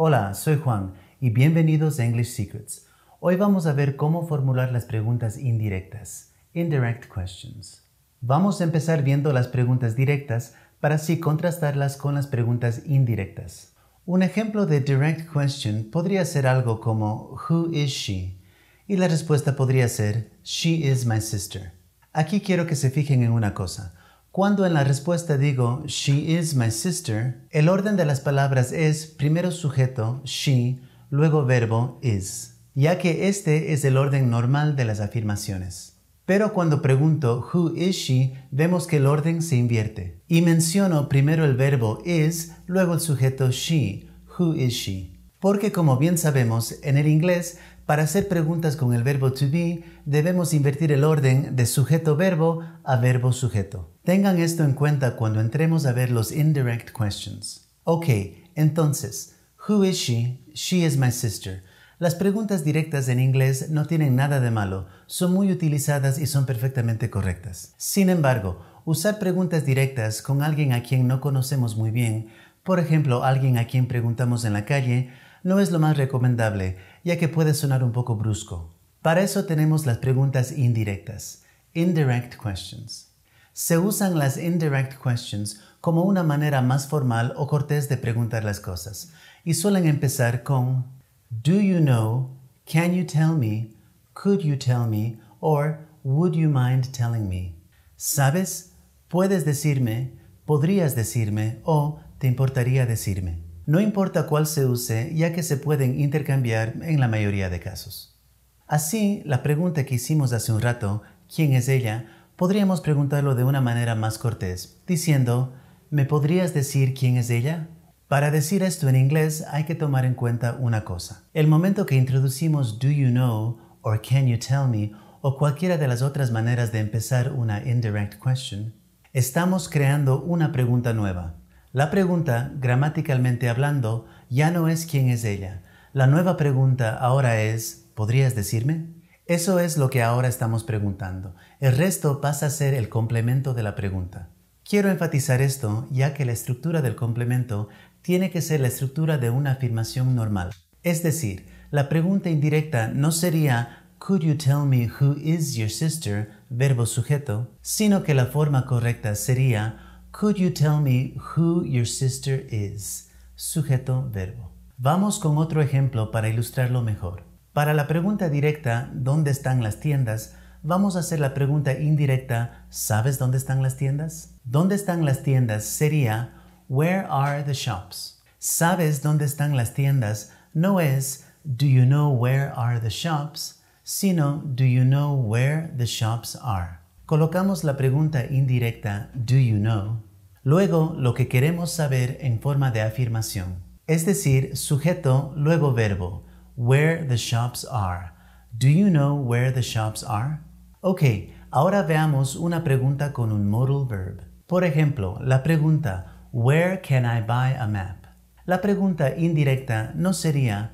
Hola, soy Juan y bienvenidos a English Secrets. Hoy vamos a ver cómo formular las preguntas indirectas, indirect questions. Vamos a empezar viendo las preguntas directas para así contrastarlas con las preguntas indirectas. Un ejemplo de direct question podría ser algo como Who is she? Y la respuesta podría ser She is my sister. Aquí quiero que se fijen en una cosa. Cuando en la respuesta digo She is my sister, el orden de las palabras es primero sujeto, she, luego verbo, is, ya que este es el orden normal de las afirmaciones. Pero cuando pregunto Who is she, vemos que el orden se invierte. Y menciono primero el verbo is, luego el sujeto she, who is she. Porque como bien sabemos, en el inglés, para hacer preguntas con el verbo to be, debemos invertir el orden de sujeto-verbo a verbo-sujeto. Tengan esto en cuenta cuando entremos a ver los indirect questions. Ok, entonces, who is she? She is my sister. Las preguntas directas en inglés no tienen nada de malo, son muy utilizadas y son perfectamente correctas. Sin embargo, usar preguntas directas con alguien a quien no conocemos muy bien, por ejemplo, alguien a quien preguntamos en la calle, no es lo más recomendable, ya que puede sonar un poco brusco. Para eso tenemos las preguntas indirectas, indirect questions. Se usan las indirect questions como una manera más formal o cortés de preguntar las cosas, y suelen empezar con Do you know? Can you tell me? Could you tell me? Or would you mind telling me? ¿Sabes? ¿Puedes decirme? ¿Podrías decirme? O ¿te importaría decirme? No importa cuál se use, ya que se pueden intercambiar en la mayoría de casos. Así, la pregunta que hicimos hace un rato, ¿quién es ella?, podríamos preguntarlo de una manera más cortés, diciendo, ¿me podrías decir quién es ella? Para decir esto en inglés hay que tomar en cuenta una cosa. El momento que introducimos do you know, or can you tell me, o cualquiera de las otras maneras de empezar una indirect question, estamos creando una pregunta nueva. La pregunta, gramaticalmente hablando, ya no es quién es ella. La nueva pregunta ahora es, ¿podrías decirme? Eso es lo que ahora estamos preguntando. El resto pasa a ser el complemento de la pregunta. Quiero enfatizar esto, ya que la estructura del complemento tiene que ser la estructura de una afirmación normal. Es decir, la pregunta indirecta no sería Could you tell me who is your sister? Verbo sujeto, sino que la forma correcta sería Could you tell me who your sister is? Sujeto, verbo. Vamos con otro ejemplo para ilustrarlo mejor. Para la pregunta directa, ¿dónde están las tiendas?, vamos a hacer la pregunta indirecta, ¿sabes dónde están las tiendas? ¿Dónde están las tiendas? Sería Where are the shops? ¿Sabes dónde están las tiendas? No es Do you know where are the shops? Sino Do you know where the shops are? Colocamos la pregunta indirecta Do you know? Luego lo que queremos saber en forma de afirmación. Es decir, sujeto, luego verbo. Where the shops are. Do you know where the shops are? Ok, ahora veamos una pregunta con un modal verb. Por ejemplo, la pregunta Where can I buy a map? La pregunta indirecta no sería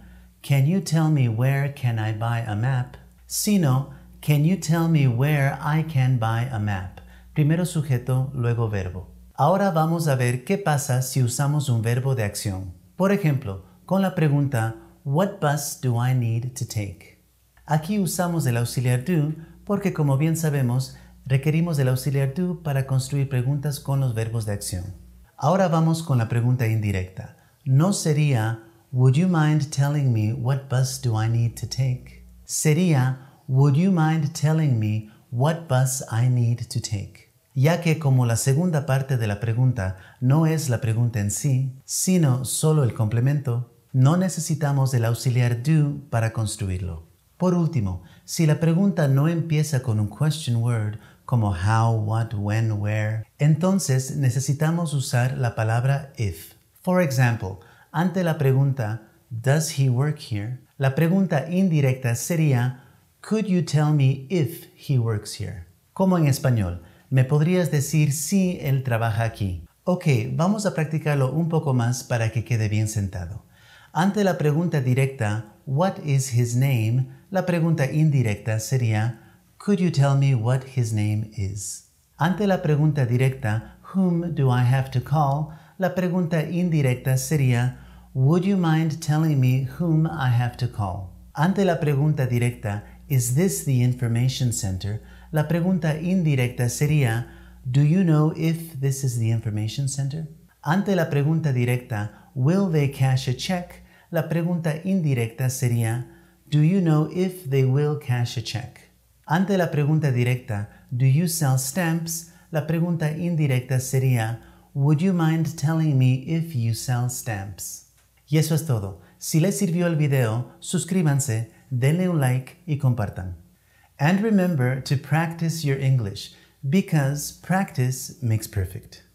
Can you tell me where can I buy a map? Sino Can you tell me where I can buy a map? Primero sujeto, luego verbo. Ahora vamos a ver qué pasa si usamos un verbo de acción. Por ejemplo, con la pregunta What bus do I need to take? Aquí usamos el auxiliar do porque, como bien sabemos, requerimos el auxiliar do para construir preguntas con los verbos de acción. Ahora vamos con la pregunta indirecta. No sería Would you mind telling me what bus do I need to take? Sería Would you mind telling me what bus I need to take? Ya que como la segunda parte de la pregunta no es la pregunta en sí, sino solo el complemento, no necesitamos el auxiliar do para construirlo. Por último, si la pregunta no empieza con un question word como how, what, when, where, entonces necesitamos usar la palabra if. For example, ante la pregunta Does he work here? La pregunta indirecta sería Could you tell me if he works here? Como en español, ¿me podrías decir si él trabaja aquí? Ok, vamos a practicarlo un poco más para que quede bien sentado. Ante la pregunta directa, What is his name? La pregunta indirecta sería, Could you tell me what his name is? Ante la pregunta directa, Whom do I have to call? La pregunta indirecta sería, Would you mind telling me whom I have to call? Ante la pregunta directa, Is this the information center? La pregunta indirecta sería, Do you know if this is the information center? Ante la pregunta directa, Will they cash a check? La pregunta indirecta sería, Do you know if they will cash a check? Ante la pregunta directa, Do you sell stamps? La pregunta indirecta sería, Would you mind telling me if you sell stamps? Y eso es todo. Si les sirvió el video, suscríbanse, denle un like y compartan. And remember to practice your English, because practice makes perfect.